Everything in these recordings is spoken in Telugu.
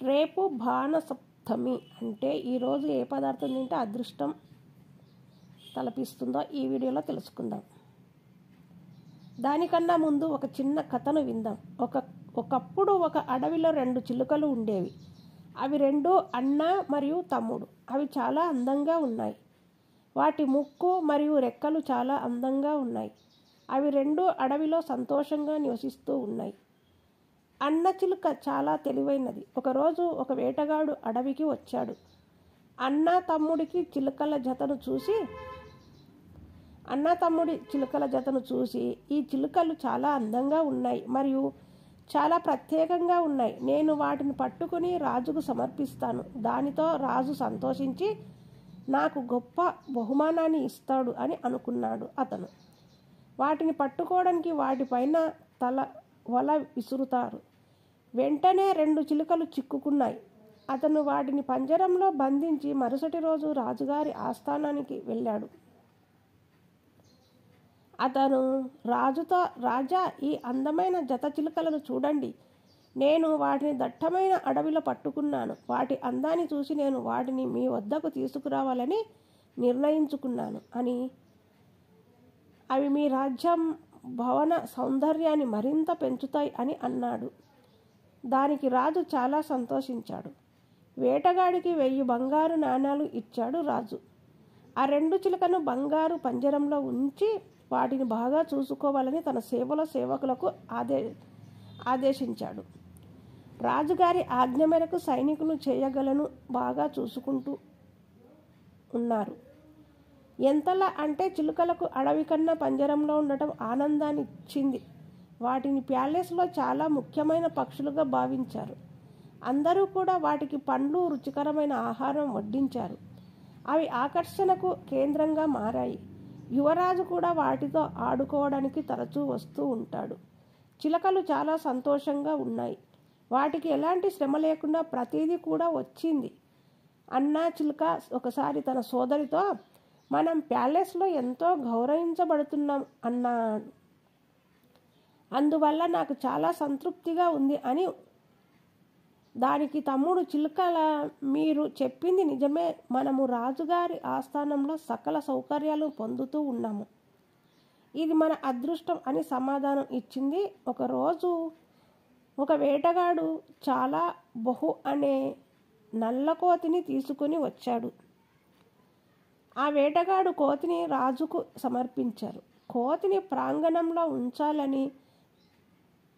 రేపు బాణసప్తమి అంటే ఈరోజు ఏ పదార్థం తింటే అదృష్టం తలపిస్తుందో ఈ వీడియోలో తెలుసుకుందాం. దానికన్నా ముందు ఒక చిన్న కథను విందాం. ఒకప్పుడు ఒక అడవిలో 2 చిలుకలు ఉండేవి. అవి 2 అన్న మరియు తమ్ముడు. అవి చాలా అందంగా ఉన్నాయి. వాటి ముక్కు మరియు రెక్కలు చాలా అందంగా ఉన్నాయి. అవి 2 అడవిలో సంతోషంగా నివసిస్తూ ఉన్నాయి. అన్న చిలుక చాలా తెలివైనది. ఒకరోజు ఒక వేటగాడు అడవికి వచ్చాడు. అన్న తమ్ముడి చిలుకల జతను చూసి ఈ చిలుకలు చాలా అందంగా ఉన్నాయి మరియు చాలా ప్రత్యేకంగా ఉన్నాయి. నేను వాటిని పట్టుకుని రాజుకు సమర్పిస్తాను. దానితో రాజు సంతోషించి నాకు గొప్ప బహుమానాన్ని ఇస్తాడు అని అనుకున్నాడు అతను. వాటిని పట్టుకోవడానికి వాటిపైన వల విసురుతారు. వెంటనే 2 చిలుకలు చిక్కుకున్నాయి. అతను వాటిని పంజరంలో బంధించి మరుసటి రోజు రాజుగారి ఆస్థానానికి వెళ్ళాడు. అతను రాజుతో, రాజా, ఈ అందమైన జత చిలుకలను చూడండి. నేను వాటిని దట్టమైన అడవిలో పట్టుకున్నాను. వాటి అందాన్ని చూసి నేను వాటిని మీ వద్దకు తీసుకురావాలని నిర్ణయించుకున్నాను అని. అవి మీ రాజ్యం భవన సౌందర్యాన్ని మరింత పెంచుతాయి అని అన్నాడు. దానికి రాజు చాలా సంతోషించాడు. వేటగాడికి 1000 బంగారు నాణాలు ఇచ్చాడు రాజు. ఆ 2 చిలుకను బంగారు పంజరంలో ఉంచి వాటిని బాగా చూసుకోవాలని తన సేవకులకు ఆదేశించాడు. రాజుగారి ఆజ్ఞ మేరకు సైనికులు చేయగలను బాగా చూసుకుంటూ ఉన్నారు. ఎంతలా అంటే చిలుకలకు అడవి కన్నా పంజరంలో ఉండటం ఆనందాన్ని ఇచ్చింది. వాటిని ప్యాలెస్లో చాలా ముఖ్యమైన పక్షులుగా భావించారు. అందరూ కూడా వాటికి పండ్లు, రుచికరమైన ఆహారం వడ్డించారు. అవి ఆకర్షణకు కేంద్రంగా మారాయి. యువరాజు కూడా వాటితో ఆడుకోవడానికి తరచూ వస్తూ ఉంటాడు. చిలుకలు చాలా సంతోషంగా ఉన్నాయి. వాటికి ఎలాంటి శ్రమ లేకుండా ప్రతిదీ కూడా వచ్చింది. అన్నా చిలుక ఒకసారి తన సోదరితో, మనం ప్యాలెస్లో ఎంతో గౌరవించబడుతున్నాం అన్నాడు. అందువల్ల నాకు చాలా సంతృప్తిగా ఉంది అని. దానికి తమ్ముడు చిలుకల, మీరు చెప్పింది నిజమే. మనము రాజుగారి ఆస్థానంలో సకల సౌకర్యాలు పొందుతూ ఉన్నాము. ఇది మన అదృష్టం అని సమాధానం ఇచ్చింది. ఒకరోజు ఒక వేటగాడు చాలా బహు అనే నల్ల కోతిని తీసుకుని వచ్చాడు. ఆ వేటగాడు కోతిని రాజుకు సమర్పించారు. కోతిని ప్రాంగణంలో ఉంచాలని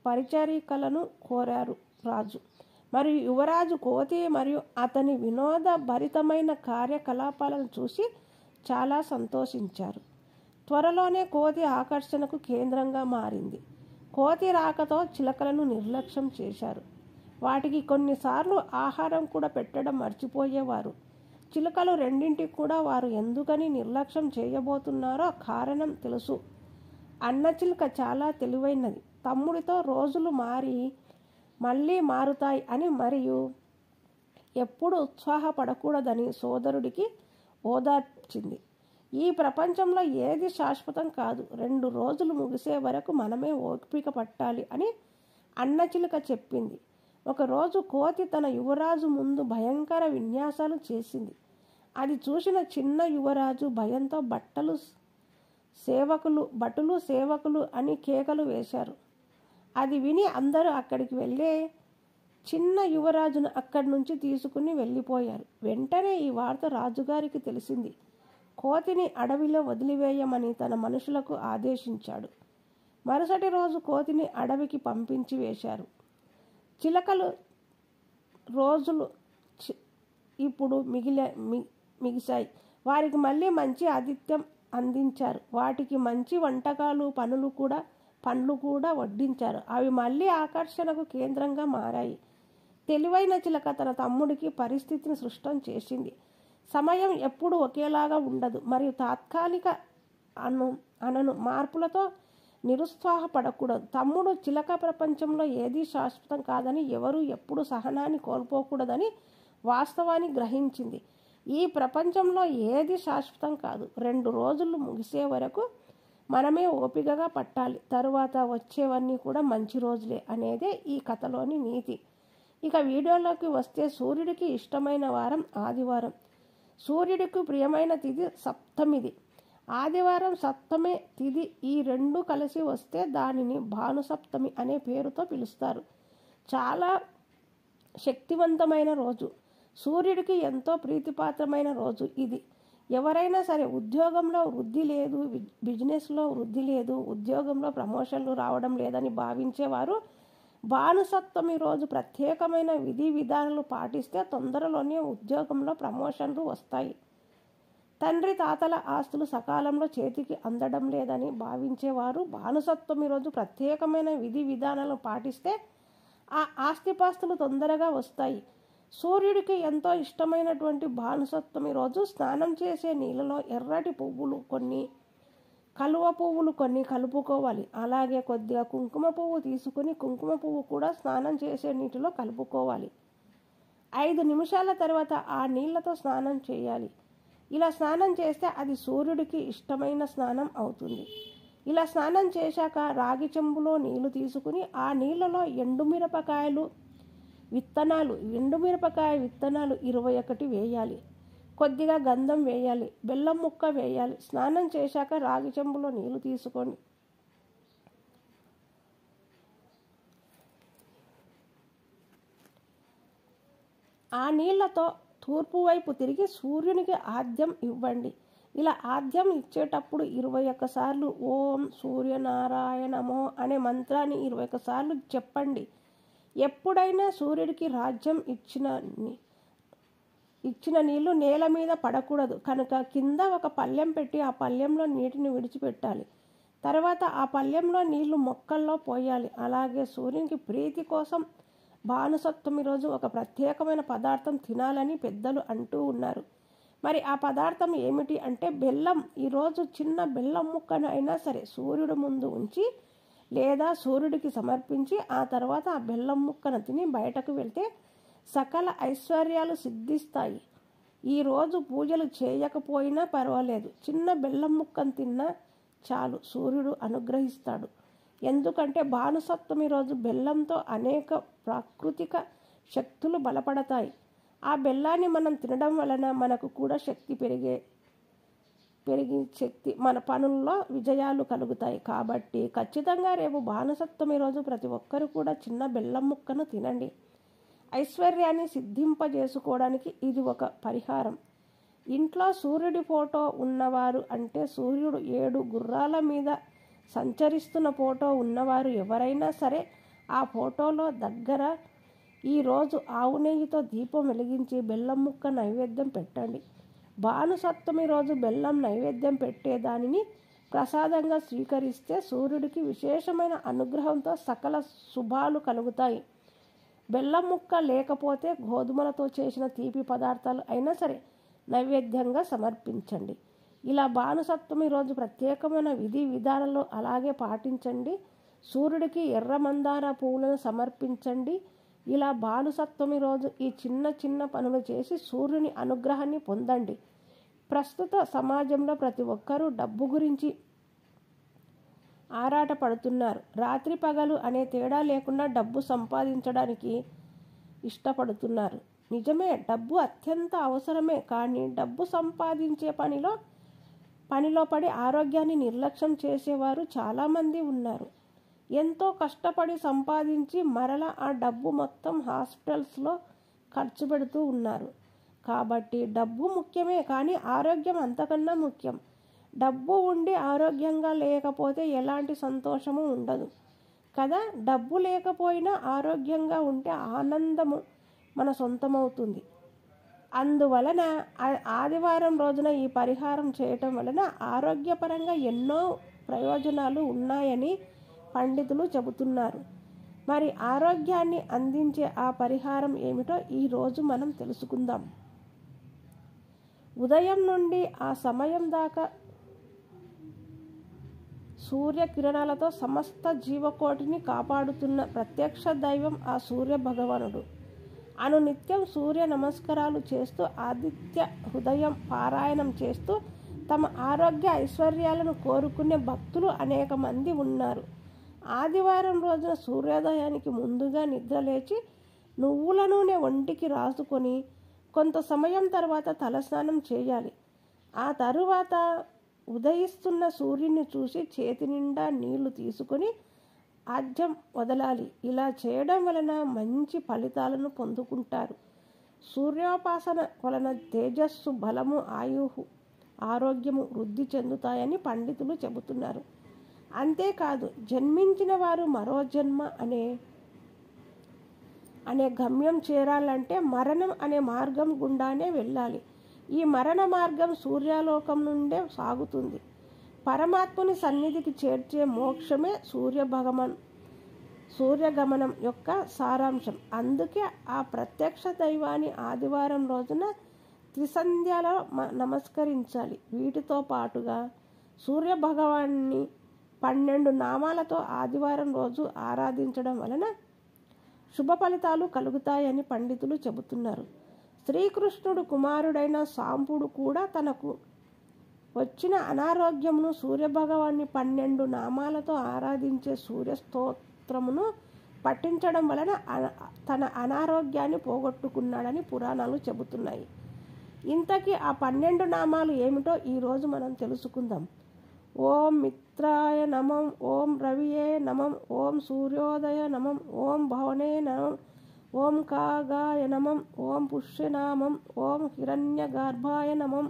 పరిచారికలను కోరారు రాజు. మరియు యువరాజు కోతి మరియు అతని వినోద భరితమైన కార్యకలాపాలను చూసి చాలా సంతోషించారు. త్వరలోనే కోతి ఆకర్షణకు కేంద్రంగా మారింది. కోతి రాకతో చిలుకలను నిర్లక్ష్యం చేశారు. వాటికి కొన్నిసార్లు ఆహారం కూడా పెట్టడం మర్చిపోయేవారు. చిలుకలు రెండింటికి కూడా వారు ఎందుకని నిర్లక్ష్యం చేయబోతున్నారో కారణం తెలుసు. అన్న చిలుక చాలా తెలివైనది. తమ్ముడితో రోజులు మళ్ళీ మారుతాయి అని మరియు ఎప్పుడు ఉత్సాహపడకూడదని సోదరుడికి ఓదార్చింది. ఈ ప్రపంచంలో ఏది శాశ్వతం కాదు. 2 రోజులు ముగిసే వరకు మనమే ఓపిక పట్టాలి అని అన్న చిలుక చెప్పింది. ఒకరోజు కోతి తన యువరాజు ముందు భయంకర విన్యాసాలు చేసింది. అది చూసిన చిన్న యువరాజు భయంతో భటులు సేవకులు అని కేకలు వేశారు. అది విని అందరూ అక్కడికి వెళ్ళే చిన్న యువరాజును అక్కడి నుంచి తీసుకుని వెళ్ళిపోయారు. వెంటనే ఈ వార్త రాజుగారికి తెలిసింది. కోతిని అడవిలో వదిలివేయమని తన మనుషులకు ఆదేశించాడు. మరుసటి రోజు కోతిని అడవికి పంపించి వేశారు. చిలుకలు రోజులు ఇప్పుడు మిగిశాయి. వారికి మళ్ళీ మంచి ఆతిథ్యం అందించారు. వాటికి మంచి వంటకాలు, పండ్లు కూడా వడ్డించారు. అవి మళ్ళీ ఆకర్షణకు కేంద్రంగా మారాయి. తెలివైన చిలుక తన తమ్ముడికి పరిస్థితిని సృష్టం చేసింది. సమయం ఎప్పుడూ ఒకేలాగా ఉండదు మరియు తాత్కాలిక మార్పులతో నిరుత్సాహపడకూడదు. తమ్ముడు చిలుక ప్రపంచంలో ఏదీ శాశ్వతం కాదని, ఎవరు ఎప్పుడు సహనాన్ని కోల్పోకూడదని వాస్తవాన్ని గ్రహించింది. ఈ ప్రపంచంలో ఏది శాశ్వతం కాదు. 2 రోజులు ముగిసే వరకు మనమే ఓపికగా పట్టాలి. తరువాత వచ్చేవన్నీ కూడా మంచి రోజులే అనేదే ఈ కథలోని నీతి. ఇక వీడియోలోకి వస్తే సూర్యుడికి ఇష్టమైన వారం ఆదివారం. సూర్యుడికి ప్రియమైన తిథి సప్తమిది. ఆదివారం సప్తమి తిథి ఈ రెండు కలిసి వస్తే దానిని భానుసప్తమి అనే పేరుతో పిలుస్తారు. చాలా శక్తివంతమైన రోజు. సూర్యుడికి ఎంతో ప్రీతిపాత్రమైన రోజు ఇది. ఎవరైనా సరే ఉద్యోగంలో వృద్ధి లేదు, బిజినెస్లో వృద్ధి లేదు, ఉద్యోగంలో ప్రమోషన్లు రావడం లేదని భావించేవారు భానుసప్తమి రోజు ప్రత్యేకమైన విధి విధానాలు పాటిస్తే తొందరలోనే ఉద్యోగంలో ప్రమోషన్లు వస్తాయి. తండ్రి తాతల ఆస్తులు సకాలంలో చేతికి అందడం లేదని భావించేవారు భానుసప్తమి రోజు ప్రత్యేకమైన విధి విధానాలు పాటిస్తే ఆ ఆస్తిపాస్తులు తొందరగా వస్తాయి. సూర్యుడికి ఎంతో ఇష్టమైనటువంటి భానుసప్తమి రోజు స్నానం చేసే నీళ్ళలో ఎర్రటి పువ్వులు కొన్ని, కలువ పువ్వులు కొన్ని కలుపుకోవాలి. అలాగే కొద్దిగా కుంకుమ పువ్వు తీసుకుని కుంకుమ పువ్వు కూడా స్నానం చేసే నీటిలో కలుపుకోవాలి. 5 నిమిషాల తర్వాత ఆ నీళ్లతో స్నానం చేయాలి. ఇలా స్నానం చేస్తే అది సూర్యుడికి ఇష్టమైన స్నానం అవుతుంది. ఇలా స్నానం చేశాక రాగి చెంబులో నీళ్లు తీసుకుని ఆ నీళ్ళలో ఎండుమిరపకాయ విత్తనాలు 21 వేయాలి. కొద్దిగా గంధం వేయాలి, బెల్లం ముక్క వేయాలి. స్నానం చేశాక రాగి చెంబులో నీళ్లు తీసుకొని ఆ నీళ్లతో తూర్పు వైపు తిరిగి సూర్యునికి ఆద్యం ఇవ్వండి. ఇలా ఆద్యం ఇచ్చేటప్పుడు 21 సార్లు ఓం సూర్యనారాయణమో అనే మంత్రాన్ని 21 సార్లు చెప్పండి. ఎప్పుడైనా సూర్యుడికి రాజ్యం ఇచ్చిన నీళ్లు నేల మీద పడకూడదు కనుక కింద ఒక పళ్ళెం పెట్టి ఆ పళ్ళెంలో నీటిని విడిచిపెట్టాలి. తర్వాత ఆ పళ్ళెంలో నీళ్లు మొక్కల్లో పోయాలి. అలాగే సూర్యునికి ప్రీతి కోసం భానుసప్తమి రోజు ఒక ప్రత్యేకమైన పదార్థం తినాలని పెద్దలు అంటూ ఉన్నారు. మరి ఆ పదార్థం ఏమిటి అంటే బెల్లం. ఈరోజు చిన్న బెల్లం ముక్కను అయినా సరే సూర్యుడు ముందు ఉంచి లేదా సూర్యుడికి సమర్పించి ఆ తర్వాత ఆ బెల్లం ముక్కను తిని బయటకు వెళ్తే సకల ఐశ్వర్యాలు సిద్ధిస్తాయి. ఈరోజు పూజలు చేయకపోయినా పర్వాలేదు, చిన్న బెల్లం ముక్కను తిన్నా చాలు, సూర్యుడు అనుగ్రహిస్తాడు. ఎందుకంటే భానుసప్తమి రోజు బెల్లంతో అనేక ప్రాకృతిక శక్తులు బలపడతాయి. ఆ బెల్లాన్ని మనం తినడం వలన మనకు కూడా శక్తి మన పనుల్లో విజయాలు కలుగుతాయి. కాబట్టి ఖచ్చితంగా రేపు భానుసప్తమి రోజు ప్రతి ఒక్కరు కూడా చిన్న బెల్లం ముక్కను తినండి. ఐశ్వర్యాన్ని సిద్ధింపజేసుకోవడానికి ఇది ఒక పరిహారం. ఇంట్లో సూర్యుడి ఫోటో ఉన్నవారు అంటే సూర్యుడు 7 గుర్రాల మీద సంచరిస్తున్న ఫోటో ఉన్నవారు ఎవరైనా సరే ఆ ఫోటోలో దగ్గర ఈరోజు ఆవు నెయ్యితో దీపం వెలిగించి బెల్లం ముక్క నైవేద్యం పెట్టండి. భానుసప్తమి రోజు బెల్లం నైవేద్యం పెట్టేదానిని ప్రసాదంగా స్వీకరిస్తే సూర్యుడికి విశేషమైన అనుగ్రహంతో సకల శుభాలు కలుగుతాయి. బెల్లం ముక్క లేకపోతే గోధుమలతో చేసిన తీపి పదార్థాలు అయినా సరే నైవేద్యంగా సమర్పించండి. ఇలా భానుసప్తమి రోజు ప్రత్యేకమైన విధి విధానాలు అలాగే పాటించండి. సూర్యుడికి ఎర్ర మందార పువ్వులను సమర్పించండి. ఇలా భానుసప్తమి రోజు ఈ చిన్న చిన్న పనులు చేసి సూర్యుని అనుగ్రహాన్ని పొందండి. ప్రస్తుత సమాజంలో ప్రతి ఒక్కరూ డబ్బు గురించి ఆరాట పడుతున్నారు. రాత్రి పగలు అనే తేడా లేకుండా డబ్బు సంపాదించడానికి ఇష్టపడుతున్నారు. నిజమే, డబ్బు అత్యంత అవసరమే. కానీ డబ్బు సంపాదించే పనిలో పడి ఆరోగ్యాన్ని నిర్లక్ష్యం చేసేవారు చాలామంది ఉన్నారు. ఎంతో కష్టపడి సంపాదించి మరలా ఆ డబ్బు మొత్తం హాస్పిటల్స్లో ఖర్చు పెడుతూ ఉన్నారు. కాబట్టి డబ్బు ముఖ్యమే, కానీ ఆరోగ్యం అంతకన్నా ముఖ్యం. డబ్బు ఉండి ఆరోగ్యంగా లేకపోతే ఎలాంటి సంతోషము ఉండదు కదా. డబ్బు లేకపోయినా ఆరోగ్యంగా ఉంటే ఆనందము మన సొంతమవుతుంది. అందువలన ఆదివారం రోజున ఈ పరిహారం చేయటం వలన ఆరోగ్యపరంగా ఎన్నో ప్రయోజనాలు ఉన్నాయని పండితులు చెబుతున్నారు. మరి ఆరోగ్యాన్ని అందించే ఆ పరిహారం ఏమిటో ఈరోజు మనం తెలుసుకుందాం. ఉదయం నుండి ఆ సమయం దాకా సూర్యకిరణాలతో సమస్త జీవకోటిని కాపాడుతున్న ప్రత్యక్ష దైవం ఆ సూర్య భగవానుడు. అనునిత్యం సూర్య నమస్కారాలు చేస్తూ ఆదిత్య హృదయం పారాయణం చేస్తూ తమ ఆరోగ్య ఐశ్వర్యాలను కోరుకునే భక్తులు అనేక మంది ఉన్నారు. ఆదివారం రోజున సూర్యోదయానికి ముందుగా నిద్రలేచి నువ్వుల నూనె ఒంటికి రాసుకొని కొంత సమయం తర్వాత తలస్నానం చేయాలి. ఆ తరువాత ఉదయిస్తున్న సూర్యుని చూసి చేతి నిండా నీళ్లు తీసుకొని ఆజ్యం వదలాలి. ఇలా చేయడం వలన మంచి ఫలితాలను పొందుకుంటారు. సూర్యోపాసన వలన తేజస్సు, బలము, ఆయువు, ఆరోగ్యము వృద్ధి చెందుతాయని పండితులు చెబుతున్నారు. అంతేకాదు జన్మించిన వారు మరో జన్మ అనే గమ్యం చేరాలంటే మరణం అనే మార్గం గుండానే వెళ్ళాలి. ఈ మరణ మార్గం సూర్యాలోకం నుండే సాగుతుంది. పరమాత్ముని సన్నిధికి చేర్చే మోక్షమే సూర్యగమనం యొక్క సారాంశం. అందుకే ఆ ప్రత్యక్ష దైవాన్ని ఆదివారం రోజున త్రిసంధ్యలో నమస్కరించాలి. వీటితో పాటుగా సూర్యభగవాన్ని 12 నామాలతో ఆదివారం రోజు ఆరాధించడం వలన శుభ ఫలితాలు కలుగుతాయని పండితులు చెబుతున్నారు. శ్రీకృష్ణుడు కుమారుడైన సాంబుడు కూడా తనకు వచ్చిన అనారోగ్యమును సూర్యభగవాన్ని 12 నామాలతో ఆరాధించే సూర్యస్తోత్రమును పఠించడం వలన తన అనారోగ్యాన్ని పోగొట్టుకున్నాడని పురాణాలు చెబుతున్నాయి. ఇంతకీ ఆ 12 నామాలు ఏమిటో ఈరోజు మనం తెలుసుకుందాం. ఓం మిత్రాయ నమం, ఓం రవియే నమం, ఓం సూర్యోదయ నమం, ఓం భవనే నమం, ఓం కాగాయ నమం, ఓం పుష్యనామం, ఓం హిరణ్యగర్భాయ నమం,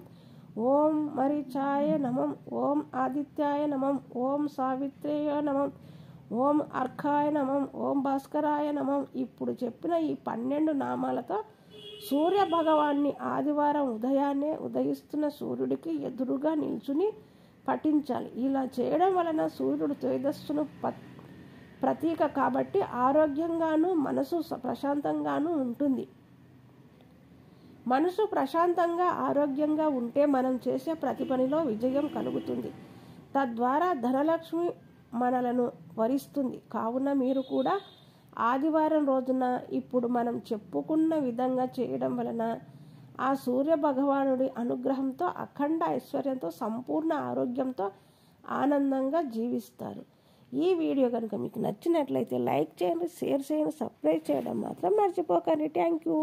ఓం మరిచాయ నమం, ఓం ఆదిత్యాయ నమం, ఓం సావిత్రేయ నమం, ఓం అర్కాయ నమం, ఓం భాస్కరాయ నమం. ఇప్పుడు చెప్పిన ఈ 12 నామాలతో సూర్య భగవాన్ని ఆదివారం ఉదయాన్నే ఉదయిస్తున్న సూర్యుడికి ఎదురుగా నిల్చుని పఠించాలి. ఇలా చేయడం వలన సూర్యుడు తేజస్సును ప్రతీక కాబట్టి ఆరోగ్యంగాను మనసు ప్రశాంతంగాను ఉంటుంది. మనసు ప్రశాంతంగా ఆరోగ్యంగా ఉంటే మనం చేసే ప్రతి పనిలో విజయం కలుగుతుంది. తద్వారా ధనలక్ష్మి మనలను వరిస్తుంది. కావున మీరు కూడా ఆదివారం రోజున ఇప్పుడు మనం చెప్పుకున్న విధంగా చేయడం వలన ఆ సూర్య భగవానుడి అనుగ్రహంతో అఖండ ఐశ్వర్యంతో సంపూర్ణ ఆరోగ్యంతో ఆనందంగా జీవిస్తారు. ఈ వీడియో కనుక మీకు నచ్చినట్లయితే లైక్ చేయండి, షేర్ చేయండి, సబ్స్క్రైబ్ చేయడం మాత్రం మర్చిపోకండి. Thank you.